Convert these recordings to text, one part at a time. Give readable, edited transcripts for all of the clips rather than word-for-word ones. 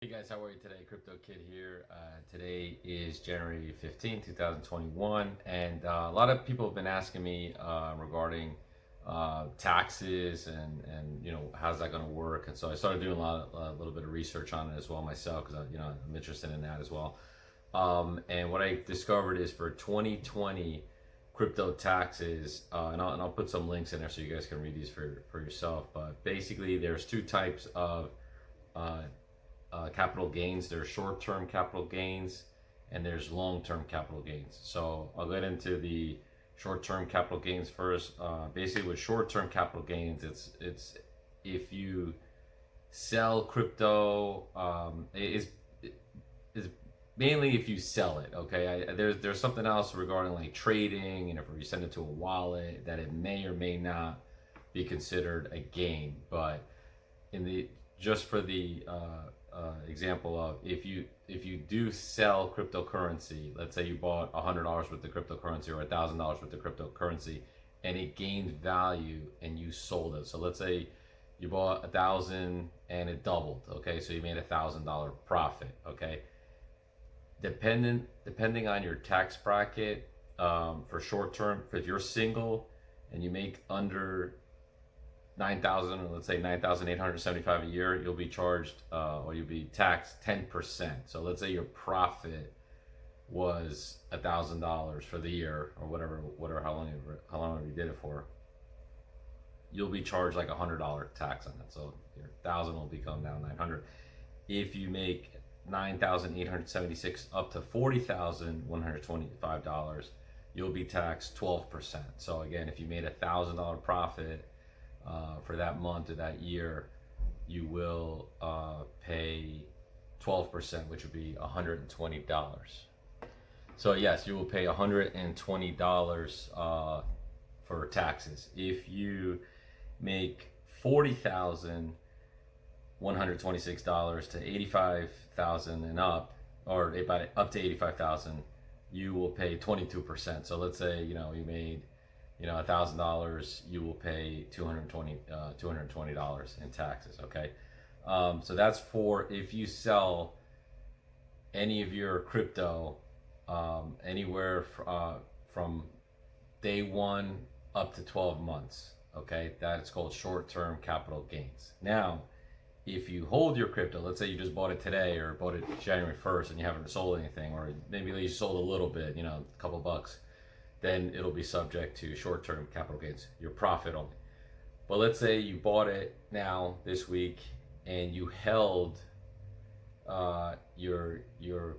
Hey guys, how are you today? Crypto Kid here. Today is January 15, 2021, and a lot of people have been asking me regarding taxes and how's that going to work. And so I started doing a little bit of research on it as well myself because I'm interested in that as well. And what I discovered is for 2020 crypto taxes, and I'll put some links in there so you guys can read these for yourself. But basically, there's two types of uh, capital gains. There's short-term capital gains and there's long-term capital gains. So I'll get into the short-term capital gains first. Basically, with short-term capital gains, it's if you sell crypto, is mainly if you sell it. Okay, there's something else regarding like trading, and if you send it to a wallet, that it may or may not be considered a gain. But in the just for the example of if you do sell cryptocurrency, let's say you bought $100 worth of cryptocurrency or $1,000 worth of cryptocurrency, and it gained value and you sold it. So let's say you bought 1,000 and it doubled. Okay, so you made $1,000 profit. Okay, depending on your tax bracket, for short term, if you're single and you make under 9,000, or let's say 9,875 a year, you'll be charged or you'll be taxed 10%. So let's say your profit was $1,000 for the year, or whatever how long you did it for. You'll be charged like $100 tax on that. So your 1,000 will become now 900. If you make 9,876 up to $40,125, you'll be taxed 12%. So again, if you made $1,000 profit for that month or that year, you will pay 12%, which would be $120. So yes, you will pay $120 for taxes. If you make $40,126 to $85,000 and up, or up to $85,000, you will pay 22%. So let's say you made $1,000, you will pay $220 in taxes. Okay, so that's for if you sell any of your crypto anywhere from day one up to 12 months. Okay, that's called short-term capital gains. Now, if you hold your crypto, let's say you just bought it today or bought it January 1st and you haven't sold anything, or maybe you sold a little bit, a couple bucks, then it'll be subject to short-term capital gains, your profit only. But let's say you bought it now this week and you held your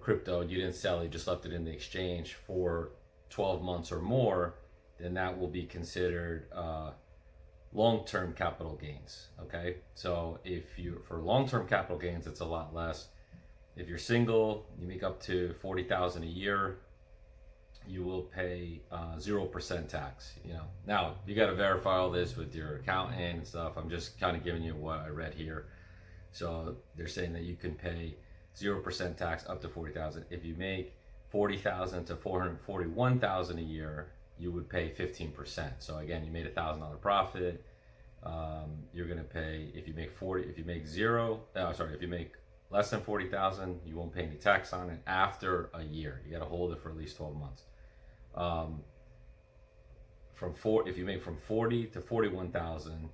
crypto, you didn't sell it, you just left it in the exchange for 12 months or more, then that will be considered long-term capital gains. Okay, so for long-term capital gains, it's a lot less. If you're single, you make up to $40,000 a year, you will pay 0% tax. Now you got to verify all this with your accountant and stuff. I'm just kind of giving you what I read here. So they're saying that you can pay 0% tax up to 40,000. If you make 40,000 to 441,000 a year, you would pay 15%. So again, you made $1,000 profit. You're gonna pay if you make less than 40,000, you won't pay any tax on it after a year. You got to hold it for at least 12 months. If you make from 40 to 41,000,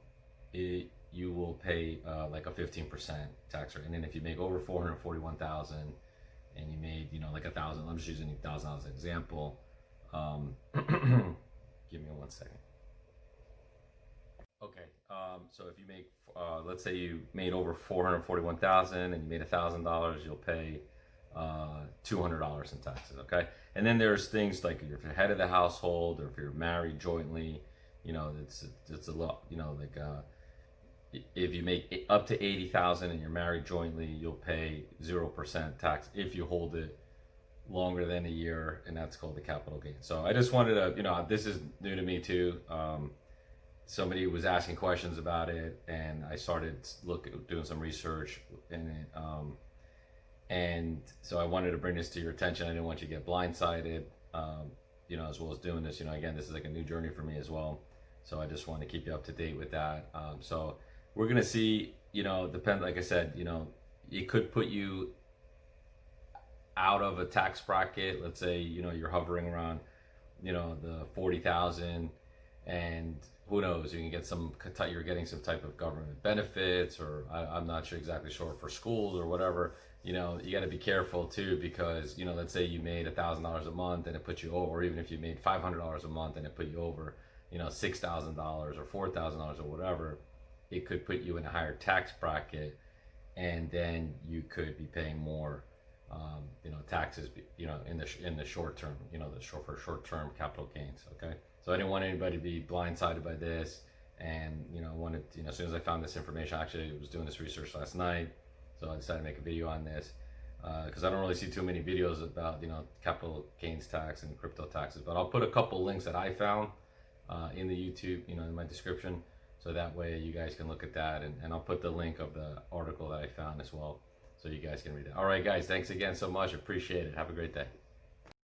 you will pay like a 15% tax rate. And then if you make over 441,000 and you made like 1,000, I'm just using 1,000 as an example. Give me 1 second. Okay, so if you make, let's say you made over 441,000 and you made $1,000, you'll pay $200 in taxes. Okay, and then there's things like if you're head of the household or if you're married jointly, it's a lot. Like if you make up to 80,000 and you're married jointly, you'll pay 0% tax if you hold it longer than a year, and that's called the capital gain. So I just wanted to, this is new to me too. Somebody was asking questions about it, and I started doing some research in it. And so I wanted to bring this to your attention. I didn't want you to get blindsided, as well as doing this. Again, this is like a new journey for me as well. So I just wanted to keep you up to date with that. So we're gonna see, like I said, it could put you out of a tax bracket. Let's say, you know, you're hovering around, you know, the 40,000, and who knows, you can get some, you're getting some type of government benefits, or I'm not sure exactly sure, for schools or whatever. You know, you got to be careful too, because, you know, let's say you made $1,000 a month and it put you over, or even if you made $500 a month and it put you over, you know, $6,000 or $4,000 or whatever, it could put you in a higher tax bracket, and then you could be paying more, you know, taxes, you know, in the short term, you know, for short term capital gains. Okay, so I didn't want anybody to be blindsided by this, and, you know, wanted, you know, as soon as I found this information, actually I was doing this research last night, so I decided to make a video on this, because I don't really see too many videos about, you know, capital gains tax and crypto taxes. But I'll put a couple links that I found in the YouTube, you know, in my description, so that way you guys can look at that, and I'll put the link of the article that I found as well, so you guys can read it. All right, guys, thanks again so much. Appreciate it. Have a great day.